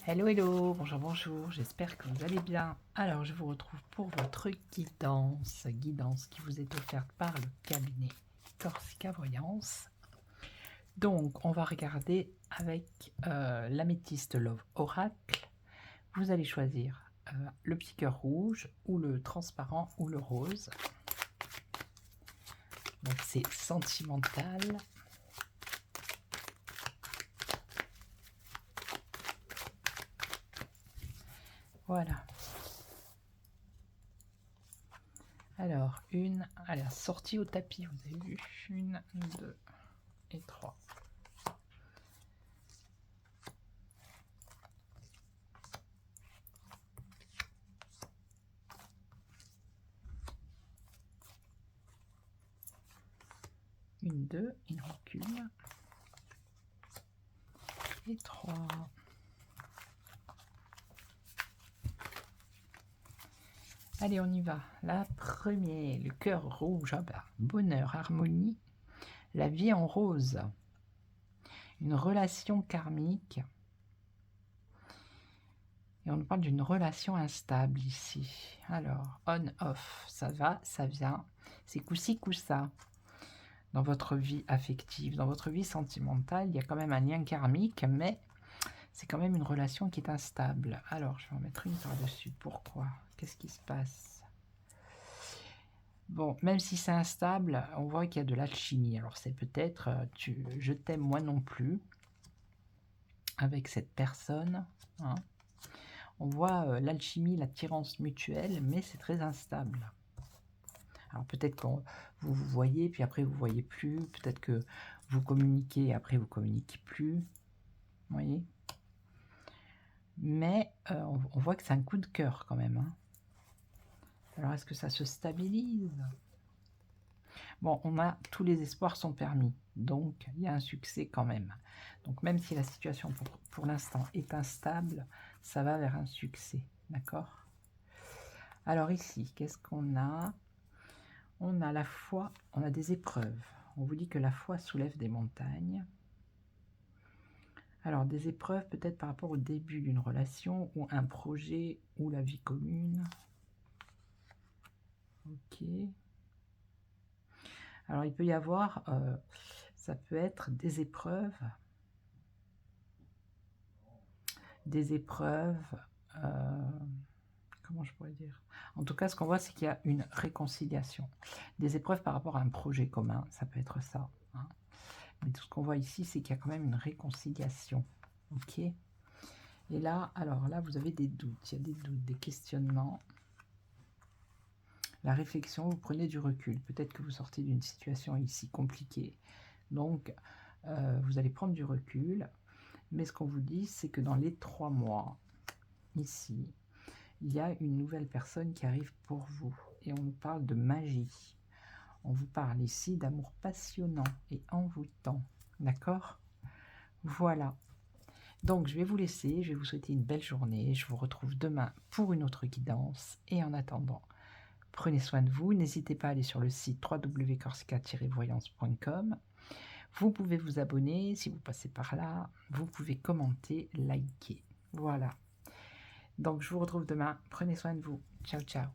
Hello, hello, bonjour, bonjour, j'espère que vous allez bien. Alors, je vous retrouve pour votre guidance qui vous est offerte par le cabinet Corsica Voyance. Donc, on va regarder avec l'améthyste Love Oracle. Vous allez choisir le petit cœur rouge ou le transparent ou le rose. Donc, c'est sentimental. Voilà. Alors, allez, sortie au tapis, vous avez vu, 1, 2 et 3. Une, 2, il recule. Et 3. Allez, on y va. La première, le cœur rouge, ah bah, bonheur, harmonie, la vie en rose, une relation karmique. Et on nous parle d'une relation instable ici. Alors, on-off, ça va, ça vient, c'est coup-ci, coup-ça. Dans votre vie affective, dans votre vie sentimentale, il y a quand même un lien karmique, mais c'est quand même une relation qui est instable. Alors, je vais en mettre une par-dessus. Pourquoi? Qu'est-ce qui se passe? Bon, même si c'est instable, on voit qu'il y a de l'alchimie. Alors, c'est peut-être je t'aime moi non plus avec cette personne. Hein. On voit l'alchimie, l'attirance mutuelle, mais c'est très instable. Alors, peut-être que vous vous voyez, puis après, vous ne voyez plus. Peut-être que vous communiquez, et après, vous ne communiquez plus. Vous voyez? Mais on voit que c'est un coup de cœur quand même. Hein. Alors, est-ce que ça se stabilise? Bon, tous les espoirs sont permis, donc il y a un succès quand même. Donc même si la situation pour l'instant est instable, ça va vers un succès, d'accord? Alors ici, qu'est-ce qu'on a? On a la foi, on a des épreuves. On vous dit que la foi soulève des montagnes. Alors des épreuves peut-être par rapport au début d'une relation ou un projet ou la vie commune. Ok. Alors il peut y avoir, ça peut être des épreuves, comment je pourrais dire? En tout cas, ce qu'on voit, c'est qu'il y a une réconciliation. Des épreuves par rapport à un projet commun, ça peut être ça. Hein. Mais tout ce qu'on voit ici, c'est qu'il y a quand même une réconciliation. Ok? Et là, alors là, vous avez des doutes. Il y a des doutes, des questionnements. La réflexion, vous prenez du recul. Peut-être que vous sortez d'une situation ici compliquée. Donc, vous allez prendre du recul. Mais ce qu'on vous dit, c'est que dans les 3 mois, ici, il y a une nouvelle personne qui arrive pour vous. Et on nous parle de magie. On vous parle ici d'amour passionnant et envoûtant. D'accord? Voilà. Donc, je vais vous laisser. Je vais vous souhaiter une belle journée. Je vous retrouve demain pour une autre guidance. Et en attendant, prenez soin de vous. N'hésitez pas à aller sur le site www.corsica-voyance.com. Vous pouvez vous abonner si vous passez par là. Vous pouvez commenter, liker. Voilà. Donc, je vous retrouve demain. Prenez soin de vous. Ciao, ciao.